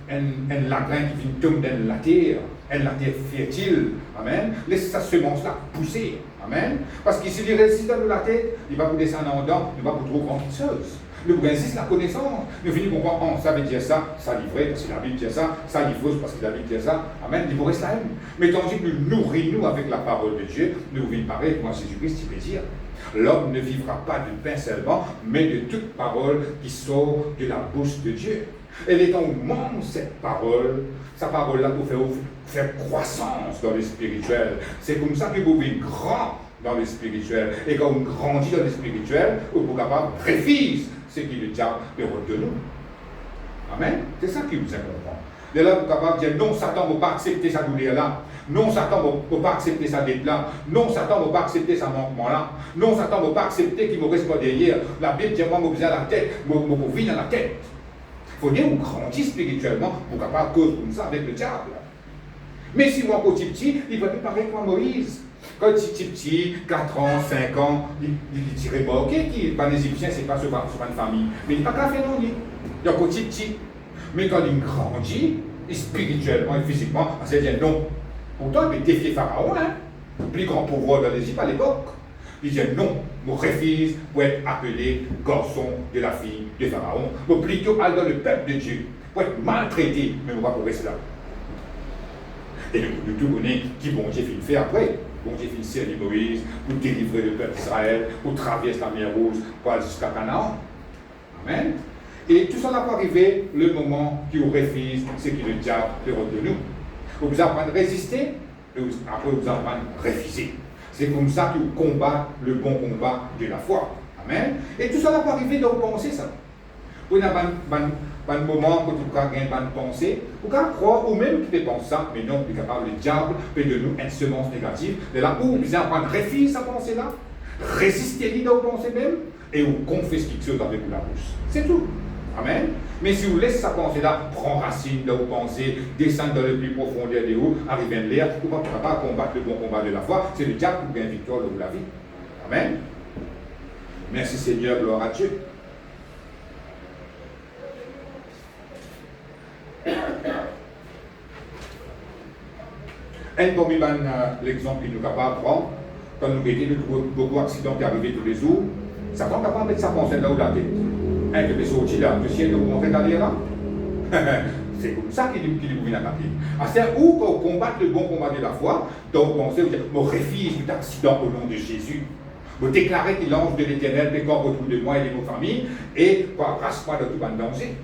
un lagrin qui vient tomber dans la terre fertile. Amen. Laisse sa semence-là pousser. Amen. Parce que s'il résiste dans la tête, il va vous descendre en dedans, il va vous trouver grand chose. Nous insiste la connaissance. Nous finissons par comprendre, ça veut dire ça livré parce que la Bible dit ça livreuse parce que la Bible dit ça. Amen. Il vous reste la haine. Mais tandis que nous nourrissons avec la parole de Dieu, nous vivons pareil, comme Jésus-Christ, il peut dire. L'homme ne vivra pas de pain seulement, mais de toute parole qui sort de la bouche de Dieu. Et les temps où mange cette parole, sa parole-là pour faire croissance dans le spirituel. C'est comme ça que vous vivez grand dans le spirituel. Et quand on grandit dans le spirituel, on est capable de réfléchir ce qui le diable de nous. Amen. C'est ça qui vous comprend. Et là, vous êtes capable de dire non, Satan ne va pas accepter sa douleur-là. Non, Satan ne va pas accepter sa dette-là. Non, Satan ne va pas accepter sa manquement-là. Non, Satan ne va pas accepter qu'il ne me reste pas derrière. La Bible dit moi, je besoin la tête, je vis dans la tête. Il faut dire que vous grandissez spirituellement pour capable de cause comme ça avec le diable. Mais si moi, quand je suis petit, il va être pareil comme Moïse. Quand il était petit, 4 ans, 5 ans, il dirait, bon, ok, les Égyptiens, ce n'est pas sur une famille. Mais il n'est pas qu'à faire non, il est quand il est petit. Mais quand il grandit, spirituellement et physiquement, il dit non. Pourtant, il défiait Pharaon, le plus grand pouvoir de l'Égypte à l'époque. Il dit non, je refuse pour être appelé garçon de la fille de Pharaon. Mais plutôt aller dans le peuple de Dieu, pour être maltraité, mais on va pour rester là. Et nous tout connaissons qui bon Dieu fait faire après. Bon Dieu fait servir Moïse pour délivrer le peuple d'Israël, pour traverser la mer Rouge, pour aller jusqu'à Canaan. Amen. Et tout ça n'a pas arrivé le moment qui vous refuse ce qui le diable fait de nous. Vous apprenez à résister, et après vous apprenez à refuser. C'est comme ça que vous combattez le bon combat de la foi. Amen. Et tout ça n'a pas arrivé dans vos pensées, ça. Vous avez un moment où vous avez une bonne pensée, vous pouvez croire ou même qui peut penser ça, mais non, vous êtes capable, le diable peut de nous une semence négative. De là où vous apprenez à refuser sa pensée-là, résistez-lui dans vos pensées même, et vous confessez quelque chose avec la bouche. C'est tout. Amen. Mais si vous laissez sa pensée-là prendre racine dans vos pensées, descendre dans le plus profondeur de vous, arriver à l'air, vous ne pouvez pas combattre le bon combat de la foi. C'est le diable qui gagne victoire dans la vie. Amen. Merci Seigneur, gloire à Dieu. Un parmi l'exemple que nous sommes capables de prendre, quand nous avons beaucoup d'accidents qui arrivent tous les jours, ça prend capable de mettre sa pensée là où la tête. Un qui peut sortir là, le ciel de vous montrer d'aller là. C'est comme ça qu'il vous vient à taper. C'est où quand on combat le bon combat de la foi, donc vous pensez, vous dites, je refuse tout accident au nom de Jésus. Vous déclarez que l'ange de l'Éternel décore autour de moi et de nos familles, et rasse-moi de tout bon danger.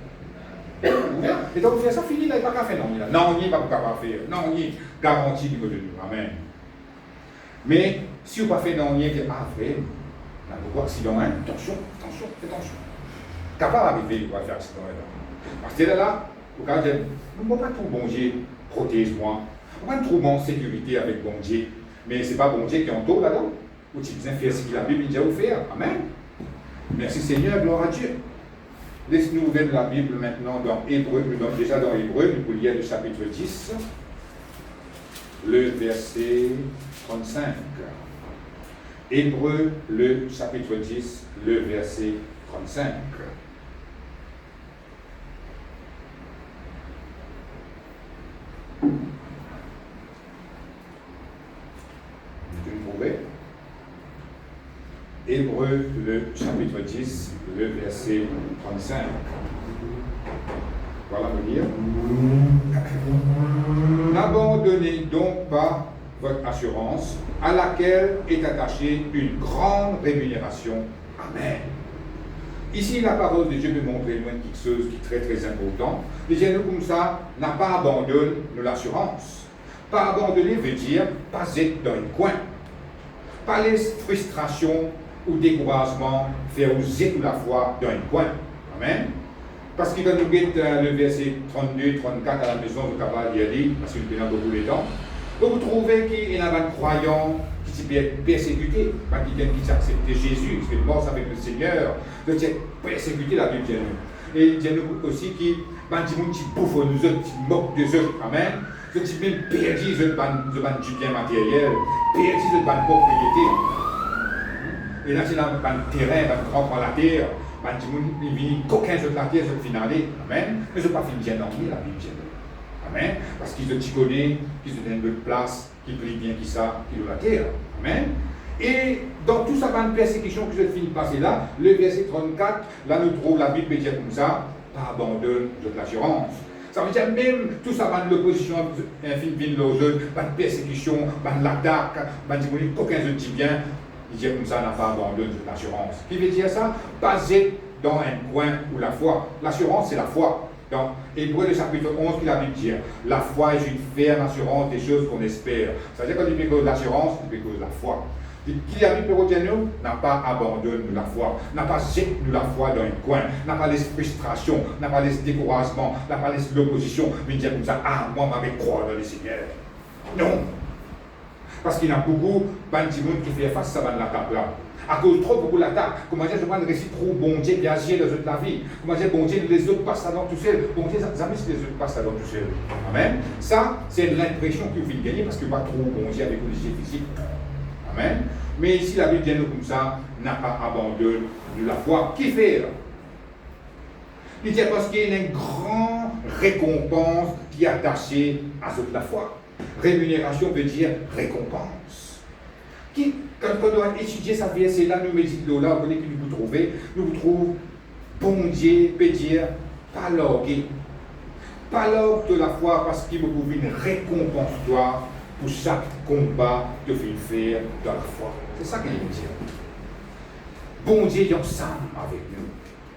Et donc vous faites ça, fini, là, il n'y a pas qu'à faire non, non, il n'y a pas qu'à faire, non, il y a garantie du de nous. Amen. Mais si vous n'avez pas fait non, il y a vrai, là, vous voyez accident, attention, faites attention. Capable d'arriver, vous allez faire accident là. Parce que là, vous allez dire, je ne peux pas tout bon Dieu, protège-moi. Je ne peux pas trouver en sécurité avec bon Dieu. Mais ce n'est pas bon Dieu qui est en taux là-dedans. Vous devez faire ce que la Bible dit à vous faire. Amen. Merci Seigneur, gloire à Dieu. Laisse-nous ouvrir la Bible maintenant dans Hébreu, déjà dans Hébreu, nous pouvons lire le chapitre 10, le verset 35. Hébreu, le chapitre 10, le verset 35. Vous trouvez? Hébreu, le chapitre 10, le verset 35. Voilà me dire. N'abandonnez donc pas votre assurance, à laquelle est attachée une grande rémunération. Amen. Ici, la parole de Dieu peut montrer loin quelque chose qui est très très important. Les gens comme ça n'a pas abandonné l'assurance. Pas abandonner veut dire pas être dans un coin. Pas les frustrations ou découragement faire oser toute la foi dans un coin. Amen. Parce qu'il va nous mettre le verset 32, 34 à la maison de Kabbalah d'y aller, parce qu'il est beaucoup de temps. Vous trouvez qu'il y a un croyant qui s'est persécuté, qui a accepté Jésus, qui est mort avec le Seigneur, de persécuter la Bible de nous. Et il y a aussi qui bouffe nous autres, qui moque des autres, amen. Qui même perdu du bien matériel, perdu de propriété. Et là, c'est dans le terrain, dans le grand la terre, il vient qu'aucun de la terre se finale, amen. Mais je ne pas fini bien dormir la Bible. Amen. Parce qu'ils se connaissent, qu'ils se donnent de place, qu'ils prient bien qui ça, qui de la terre. Amen. Et dans tout ça, une persécution que je finis de passer là, le verset 34, là nous trouvons la Bible dire comme ça, pas abandonne de l'assurance. Ça veut dire même tout ça, l'opposition infime aux autres, une persécution, l'attaque, aucun ne dit bien, il dit comme ça, n'a pas abandonné de l'assurance. Qui veut dire ça? Basé dans un coin où la foi. L'assurance, c'est la foi. Donc, Hébreux le chapitre 11, qui la Bible dit, la foi est une ferme assurance des choses qu'on espère. C'est-à-dire quand il dit que l'assurance, il dit que la foi. Qui a dit que nous n'a pas abandonné la foi, n'a pas jeté la foi dans un coin, n'a pas laissé frustration, n'a pas laissé découragement, n'a pas laissé l'opposition, mais dire comme ça, ah, moi, je vais croire dans le Seigneur. Non. Parce qu'il y a beaucoup de gens qui font face à l'attaque là. À cause de trop beaucoup d'attaques, comment dire, je prends le récit trop bon Dieu qui agit dans la vie. Comment dire, bon Dieu, les autres passent dans tout seul. Bon Dieu, jamais si les autres passent dans tout seul. Amen. Ça, c'est l'impression que vous venez gagner parce que pas trop bon Dieu avec les physique. Amen. Mais ici, la Bible dit nous comme ça, n'a pas abandonné de la foi. Qui fait? Il dit parce qu'il y a une grande récompense qui est attachée à la foi. Rémunération veut dire récompense. Quand on doit étudier sa verset là, nous méditons là, vous voyez que nous vous trouvons, bon Dieu peut dire, pas l'orgue. Pas l'orgue de la foi parce qu'il vous trouve une récompense toi pour chaque combat que vous faire dans la foi. C'est ça qu'il veut dire. Bon Dieu est ensemble avec nous,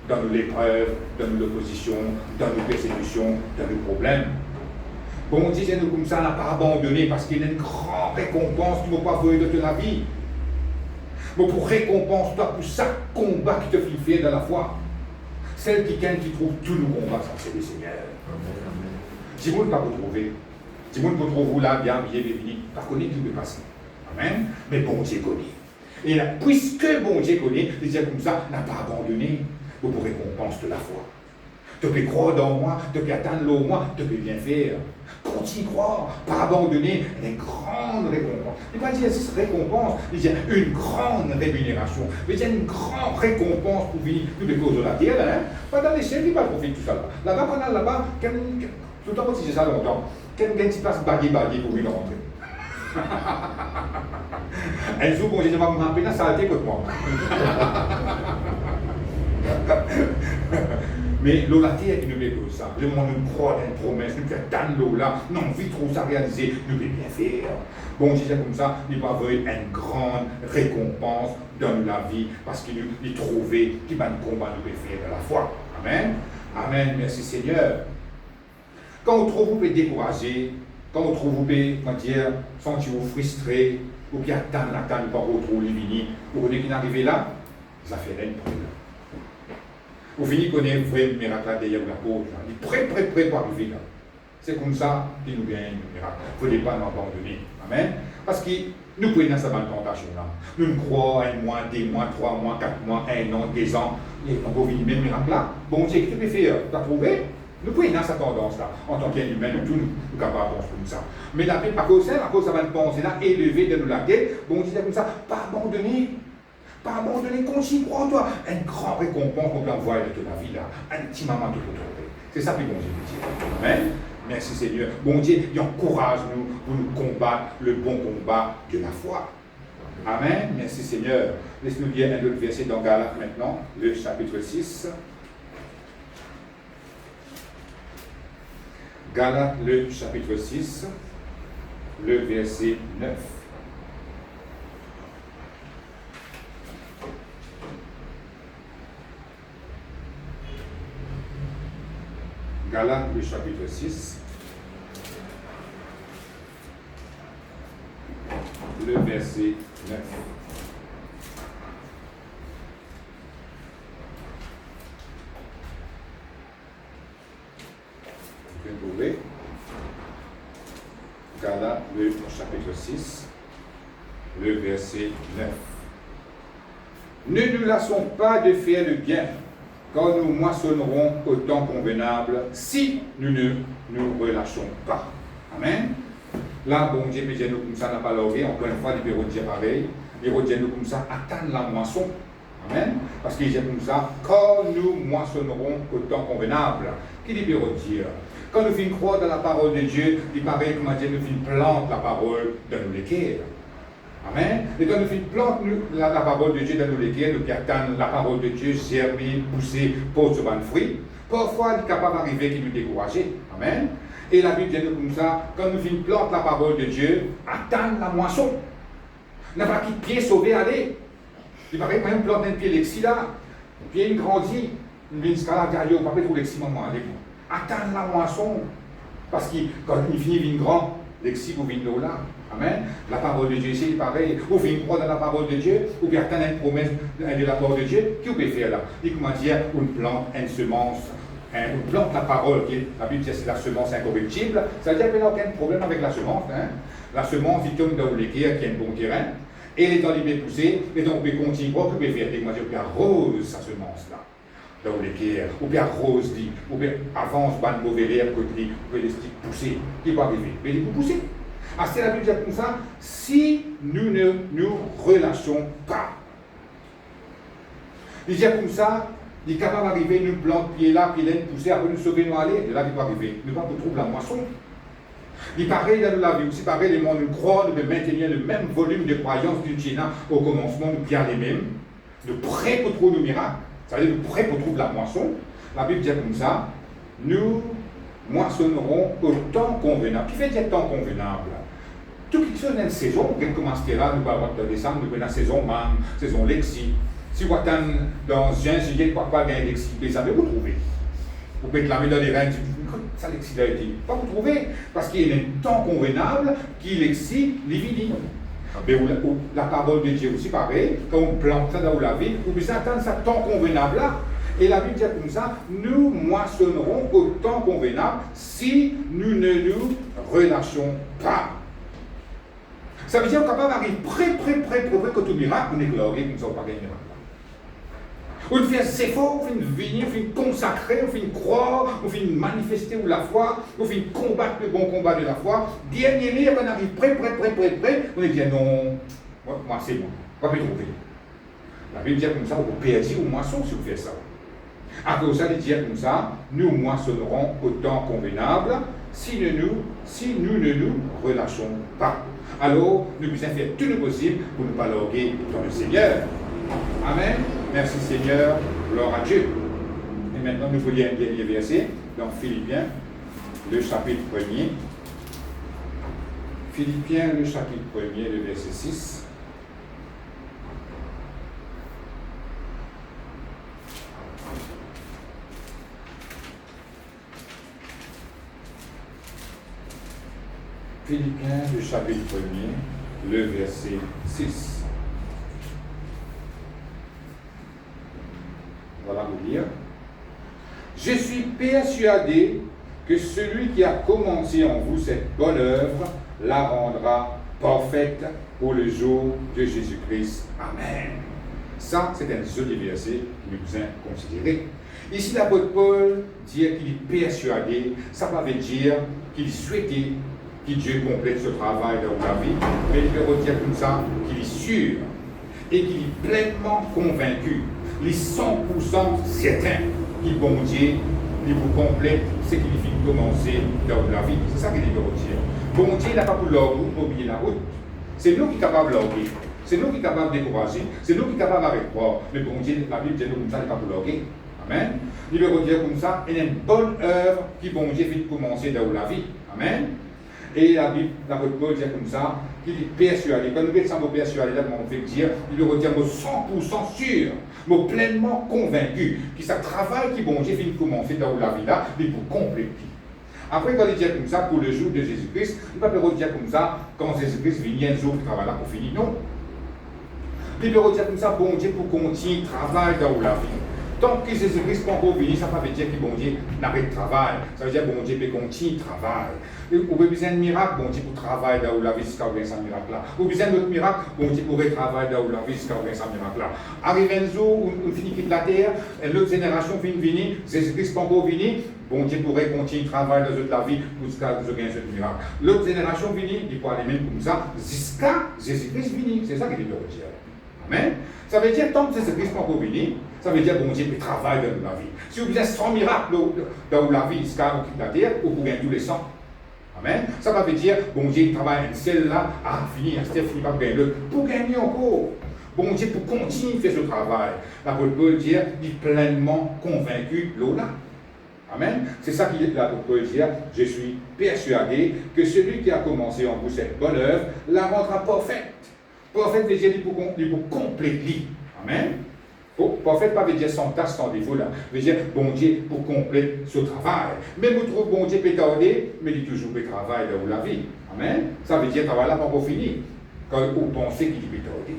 dans nos épreuves, dans nos oppositions, dans nos persécutions, dans nos problèmes. Bon Dieu, nous comme ça, n'a pas abandonné parce qu'il y a une grande récompense qui ne va pas voler de la vie. Mais pour récompense, toi, pour chaque combat qui te fait faire dans la foi, celle qui trouve tous nos combats, ça c'est le Seigneur. Si vous ne pas vous trouver, si vous ne vous trouvez là, bien, bienvenue, pas connaître qui peut passer. Amen. Mais bon Dieu connaît. Et là, puisque bon Dieu connaît, il dit comme ça, n'a pas abandonné pour récompense de la foi. Tu peux croire dans moi, tu peux attendre l'eau moi, tu peux bien faire. Continue à croire, pas abandonner, une grande récompense. Il ne va pas dire cette récompense, il dit une grande rémunération. Il dit une grande récompense pour venir toutes les causes de la terre. Hein? Pas dans les chaînes, il ne va pas profiter de tout ça. Là-bas, pendant là-bas, tout le temps, si j'ai ça longtemps, quelqu'un qui passe baguer pour venir rentrer. Un jour, bon, je vais me rappeler, là, ça a été que moi. Mais l'eau la terre qui nous met comme ça, le monde nous croit dans une promesse, nous fait tant l'eau là, non, vite trop ça réaliser, nous pouvons bien faire. Bon, je disais comme ça, il va avoir une grande récompense dans la vie parce qu'il nous trouve qui va nous combattre, nous pouvons faire de la foi. Amen. Amen. Merci Seigneur. Quand vous trouvez vous pouvez décourager, quand vous trouvez vous pouvez, comment dire, sentir-vous frustré, ou bien attendre, pas retrouver l'ivini, vous voyez qu'il est arrivé là, ça fait rien de problème. Vous finissez qu'on ait un vrai miracle derrière la côte. Il est prêt pour arriver là. C'est comme ça qu'il nous gagne le miracle. Il ne faut pas nous abandonner. Amen. Parce que nous pouvons dans cette tentation là. Nous croyons un mois, 2 mois, 3 mois, 4 mois, 1 an, 2 ans. Et on peut venir même miracle là. Bon Dieu, qu'est-ce que tu peux faire? Tu as trouvé? Nous pouvons dans cette tendance là. En tant qu'humain, nous tous nous capables de penser comme ça. Mais la paix, à cause ça va nous penser là, élever de nous la tête. Bon Dieu, comme ça, pas abandonner. Pas abandonner, continue, crois-toi. Une grande récompense qu'on peut envoyer de la vie là. Un petit moment de retrouver. C'est ça que bon Dieu veut dire. Amen. Merci Seigneur. Bon Dieu, il encourage nous pour nous combattre le bon combat de la foi. Amen. Merci Seigneur. Laisse-nous lire un autre verset dans Galates maintenant, le chapitre 6. Galates, le chapitre 6, le verset 9. Galates, le chapitre 6, le verset 9. 6, le verset 9. Ne nous lassons pas de faire le bien, car nous moissonnerons au temps convenable si nous ne nous relâchons pas. Amen. Là, bon Dieu, mais nous comme ça n'a pas l'orgueil, encore une fois, les bureaux de pareil, les bureaux de nous comme ça attendent la moisson. Amen. Parce qu'il dit comme ça, quand nous moissonnerons au temps convenable. Qui dit bureau de Dieu? Quand nous finissons croire dans la parole de Dieu, il paraît que Dieu nous finissons plante la parole dans nos léquères. Amen. Et quand nous finissons plante la parole de Dieu dans nos léquères, nous attendons la parole de Dieu germer, pousser, poser un fruit. Parfois, il est capable d'arriver qui nous décourager. Amen. Et la Bible dit comme ça, quand nous finissons plante la parole de Dieu, attendre la moisson. N'a pas qu'il pied sauvé aller. Il paraît que même planter un pied l'exi là, le pied il grandit, une vine scala derrière, pas pour l'exi maman avec moi. Attendre la moisson. Parce que quand il finit vine grand, l'exi vous vine là. Amen. La parole de Dieu ici, il pareil. Ou vine croire dans la parole de Dieu, ou bien attendre une promesse de la parole de Dieu, qui vous peut faire là? Il comment dire, une plante, une semence. On plante la parole, la Bible dit c'est la semence incorruptible, ça veut dire qu'il n'y a aucun problème avec la semence. Hein? La semence, il tombe dans l'équerre qui est un bon terrain, et elle est dans les poussées, et donc on peut continuer, on peut faire des moisons, on peut arrose sa semence là, dans l'équerre, on peut arrose, on peut avance, ban mauvais herbe, côté, on peut les sticks pousser, qui va arriver, mais il faut pousser. Ah, c'est la Bible dit comme ça, si nous ne nous relâchons pas. Il dit comme ça, il est capable d'arriver, nous plante pied là, pied là, pousser, après nous sauver, nous aller, de là, il va arriver. Nous ne pas trouver la moisson. Il paraît dans la vie aussi, pareil, les mondes nous croient, nous maintenir le même volume de croyance du Tchéna au commencement, nous bien les mêmes, de près pour trouver nos miracles, ça veut dire de près pour trouver la moisson. La Bible dit comme ça, nous moissonnerons au temps convenable. Qui fait dire temps convenable? Tout qui soit dans une saison, on commence là, nous allons dans décembre, nous allons dans la saison man, saison lexi. Si vous êtes dans un juillet, pourquoi pas gagner l'exi, vous savez vous trouver. Vous pouvez clamer dans les reins, ça l'exi a été. Pas vous trouver, parce qu'il y a un temps convenable qui l'exi, les vini. Mais la parole de Dieu aussi pareil, quand on plante ça dans la vie, vous pouvez attendre ce temps convenable là. Et la Bible dit comme ça, nous moissonnerons au temps convenable si nous ne nous relâchons pas. Ça veut dire qu'on est capable d'arriver près, que tout miracle, on est glorieux, comme ça, on ne va pas gagner miracle. On fait ses efforts, on fait venir, on fait consacrer, on fait croire, on fait manifester la foi, on fait combattre le bon combat de la foi. Dernier lieu, on arrive près, on est dit non, moi c'est bon, on va pas trouver. La Bible dit comme ça, on peut perdre au moisson si vous faites ça. À cause de ça, il dit comme ça, nous moissonnerons au temps convenable si nous ne nous relâchons pas. Alors, nous devons faire tout le possible pour ne pas loguer dans le Seigneur. Amen. Merci Seigneur. Gloire à Dieu. Et maintenant, nous voulons un dernier verset dans Philippiens, le chapitre 1er. Philippiens, le chapitre 1er, le verset 6. Philippiens, le chapitre 1er, le verset 6. Voilà vous dire. Je suis persuadé que celui qui a commencé en vous cette bonne œuvre la rendra parfaite pour le jour de Jésus-Christ. Amen. Ça, c'est un joli verset que nous devons considérer. Ici, l'apôtre Paul dit qu'il est persuadé, ça veut dire qu'il souhaitait que Dieu complète ce travail dans la vie, mais il peut redire comme ça qu'il est sûr et qu'il est pleinement convaincu, il est 100% certain qu'il bon Dieu, il vous complète ce qu'il finit de commencer dans la vie. C'est ça qu'il veut redire. Bon Dieu n'a pas pour leur route, oublier la route. C'est nous qui sommes capables de l'orguer. C'est nous qui sommes capables de décourager. C'est nous qui sommes capables avec croire. Mais bon Dieu, la Bible dit comme ça, il n'est pas pour l'orguer. Amen. Il veut redire comme ça, il y a une bonne œuvre qui bon Dieu fait commencer dans la vie. Amen. Et la Bible, l'apôtre Paul dit comme ça, qu'il est persuadé. Quand nous sommes persuadés, là, on fait dire, il veut redire 100% sûr, mais pleinement convaincu, que ce travail qui bon Dieu fait commencer dans la vie là, il pour compléter. Après, quand il dit comme ça, pour le jour de Jésus-Christ, il ne peut pas dire comme ça, quand Jésus-Christ vient un jour de travail là pour finir, non. Il peut dire comme ça, bon Dieu, pour continuer le travail dans la vie. Tant que Jésus-Christ n'est pas encore venu, ça ne veut pas dire que bon Dieu n'arrête de travail. Ça veut dire que bon Dieu peut continuer de travailler. Vous avez besoin de miracle, bon Dieu pour travailler dans la vie jusqu'à ouvrir ce miracle-là. Vous avez besoin d'autres miracles, bon Dieu pourrait travailler dans la vie jusqu'à ouvrir ce miracle-là. Arrive un jour où on finit quitte la terre, et l'autre génération finit de venir, Jésus-Christ n'est pas encore venu, bon Dieu pourrait continuer de travailler dans toute la vie jusqu'à ce qu'il y ait ce miracle. L'autre génération finit, il peut aller même comme ça, jusqu'à Jésus-Christ venir. C'est ça qu'il veut dire. Amen. Ça veut dire tant que Jésus-Christ n'est pas encore venu, ça veut dire que bon Dieu peut travailler dans la vie. Si vous avez 100 miracles dans la vie jusqu'à la terre, vous pouvez gagner tous les 100. Amen. Ça veut dire que bon Dieu travaille celle-là à finir, c'est fini par gagner l'autre, pour gagner encore. Bon Dieu pour continuer de faire ce travail. L'apôtre Paul dit, il est pleinement convaincu là. Amen. C'est ça qu'il l'apôtre Paul dit, je suis persuadé que celui qui a commencé en vous cette bonne œuvre la rendra parfaite. Parfaite veut dire pour compléter. Amen. Parfait, pas veut dire sans tâche, sans défaut, là. Veut dire, bon Dieu, pour compléter ce travail. Mais vous trouvez, bon Dieu peut tarder, mais il toujours peut travailler dans la vie. Amen. Ça veut dire, que travail là, pas encore fini. Quand vous pensez qu'il peut tarder.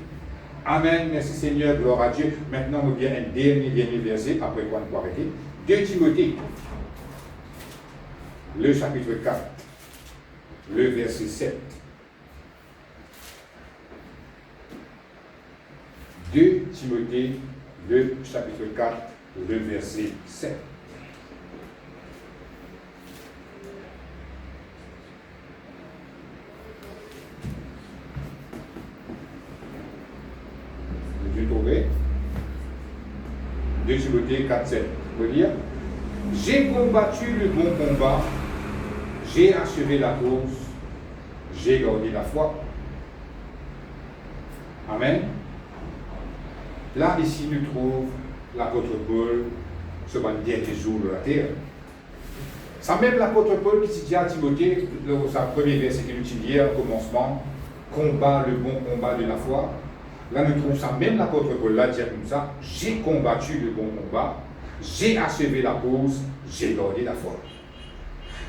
Amen. Merci Seigneur, gloire à Dieu. Maintenant, on vient un dernier verset, après quoi on peut arrêter. 2 Timothée, le chapitre 4, le verset 7. 2 Timothée, le chapitre 4, le verset 7. Vous trouvez 2 Timothée 4, 7. Vous pouvez lire. J'ai combattu le bon combat, j'ai achevé la course, j'ai gardé la foi. Amen. Là, ici, nous trouvons l'apôtre Paul, ce dernier jour de la terre. C'est même l'apôtre Paul qui dit à Timothée, dans sa première verset qu'il utilise hier au commencement, combat le bon combat de la foi. Là, nous trouvons ça, même l'apôtre Paul là, dit comme ça, j'ai combattu le bon combat, j'ai achevé la course, j'ai gardé la foi.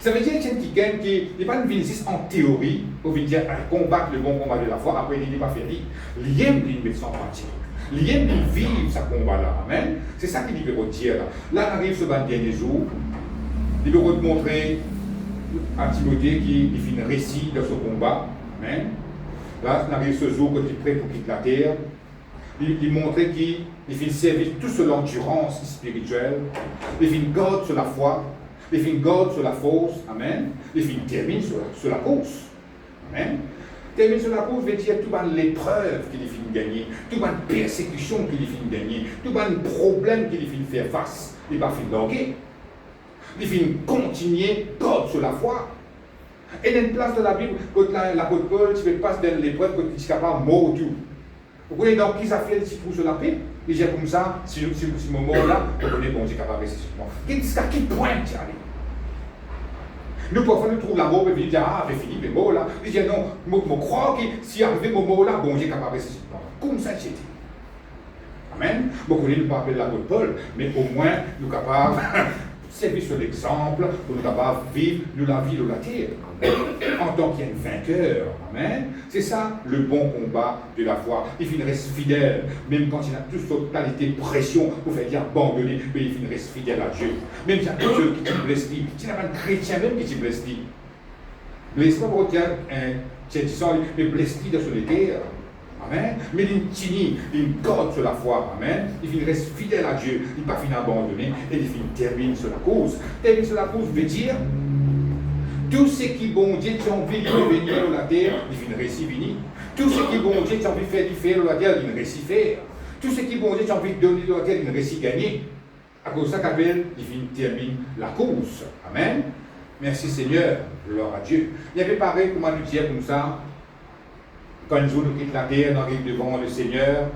Ça veut dire qu'il y a quelqu'un qui n'est pas une visite en théorie, pour dire combattre le bon combat de la foi, après il n'est pas fini. Il aime une mettre en pratique. Il aime vivre ce combat-là. Amen. C'est ça qu'il veut dire là. Là, on arrive ce dernier jour. Il veut montrer à Timothée qu'il fait un récit de ce combat. Amen. Là, on arrive ce jour quand il est prêt pour quitter la terre. Il montrait qu'il fait servir tout sur l'endurance spirituelle. Il fait une garde sur la foi. Il fait une garde sur la force. Amen. Il fait une termine sur la course. Amen. Termine sur la course veut dire tout l'épreuve qu'il est fini de gagner, tout la persécution qu'il est fini de gagner, tout le problème qu'il est fini de faire face. Il va finir de languer. Il finit de continuer garde sur la foi. Et dans une place de la Bible, quand l'apôtre Paul, tu peux passer dans l'épreuve, quand tu es capable de mourir tout. Vous connaissez donc qui a fait le petit trou sur la paix? Il dit comme ça, si ce moment-là, vous connaissez bon Dieu capable de rester sur moi. Jusqu'à quel point tu es allé? Nous, parfois, nous trouvons la mort, et puis nous disons, ah, j'ai fini, mais mort là. Il dit, non, je crois que si arrivé mon mot là, bon Dieu capable de rester sur moi. Comme ça, c'était. Amen. Bon, nous ne pas appeler l'apôtre Paul, mais au moins, nous sommes capables de servir sur l'exemple, pour nous capables de vivre la vie de la terre. En tant qu'il y a un vainqueur. Amen. C'est ça le bon combat de la foi. Il reste fidèle, même quand il a toute sorte de qualité de pression pour faire dire abandonner, mais il reste fidèle à Dieu. Même s'il y a Dieu qui te blesse, s'il n'y a pas de chrétien même qui te blesse, blesse pas pour dire mais blesse dans sur les terres. Amen. Mais il tient, il garde sur la foi. Amen. Il reste fidèle à Dieu. Il ne pas fini abandonner et il termine sur la cause. Termine sur la cause veut dire tout ce qui bon Dieu tu as envie de venir sur la terre, il finit récit fini. Tout ce qui bon Dieu tu as envie de faire sur la terre, il réussit faire. Tout ce qui bon Dieu tu as envie de donner sur la terre, il réussit gagner. À cause de ça qu'appelle, il finit termine la course. Amen. Merci Seigneur, gloire à Dieu. Il y avait pareil, comment nous dire comme ça, quand un jour nous quittons la terre, nous arrivons devant le Seigneur,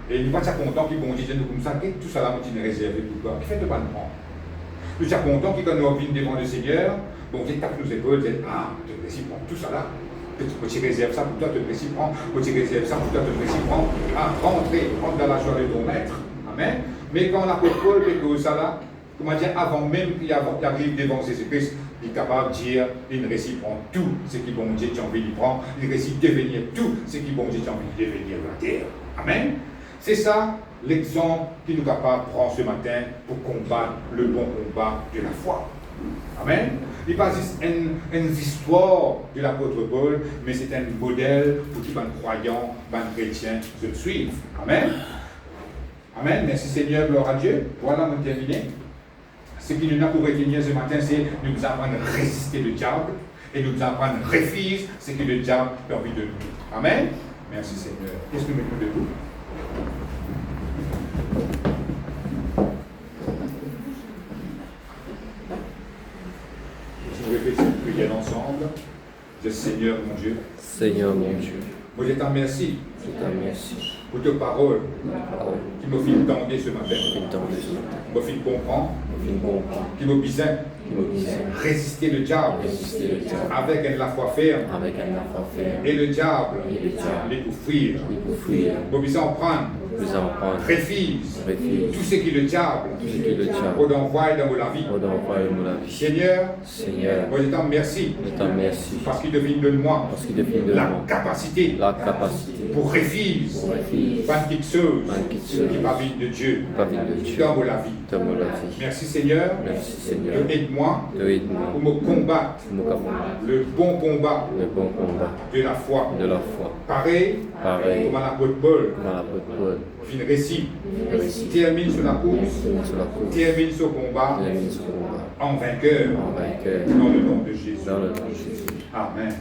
et nous ne sommes pas contents qu'il bon Dieu nous comme ça, tout ça là, nous réservé pour toi. Qui fait de pas nous prendre? Nous sommes contents qu'il quand nous venons devant le Seigneur, bon Dieu tape nos épaules, dit ah, te précis, prends tout ça là. Tu réserves ça pour toi, te précis, prends. Tu réserves ça pour toi, te précis, prends. Ah, rentre dans la joie de ton maître. Amen. Mais quand l'apôtre Paul fait que ça là, comment dire, avant même qu'il arrive devant Jésus-Christ, il est capable de dire, il récit prend tout ce qui bon Dieu t'a envie de prendre, il récit devenir tout ce qui bon Dieu t'a envie de devenir la terre. Amen. C'est ça l'exemple qui nous capable de prendre ce matin pour combattre le bon combat de la foi. Amen. Il n'est pas juste une histoire de l'apôtre Paul, mais c'est un modèle pour tous les croyants, les chrétiens de suivre. Amen. Amen. Merci Seigneur, gloire à Dieu. Voilà, on terminé. Ce qui nous a pour retenir ce matin, c'est nous apprendre à résister le diable et nous apprendre à refuser ce que le diable a envie de nous. Amen. Merci Seigneur. Qu'est-ce que nous mettons debout? Nous répétons cette prière ensemble. Je Seigneur mon Dieu. Seigneur mon Dieu, Moi je t'en remercie je te remercie pour tes paroles pour la parole qui me font tendre ce matin, qui me donne ce matin, qui me font comprendre, qui me comprend, qui me besoin qui me disait résister le diable résister le diable avec un la foi ferme avec un enfant ferme et le diable et le diable les pour fuir. qui pour fuir, Nous besoin prendre, nous en prendre, refuse refuse tout ce qui est le diable, tout ce que le diable pour envoyer dans la vie. envoie-nous la vie. Seigneur, Seigneur, moi je t'en remercie je te remercie parce qu'il devine de moi parce qu'il devient de la moi capacité la capacité pour refuse pour refuser pas de quelque chose pas de quelque chose qui va venir de Dieu pas venir de Dieu dans la vie. dans mon vie. Merci Seigneur, Merci Seigneur, aide-moi de aide-moi pour me combattre pour me combattre le bon combat le bon combat de la foi. de la foi. Pareil Pareil comme à l'apôtre Paul, comme l'apôtre Paul, fin récit, réussi termine sur la course, sur la course, termine ce combat termine ce combat en vainqueur en vainqueur dans le nom de Jésus. dans le nom de Jésus. Amen.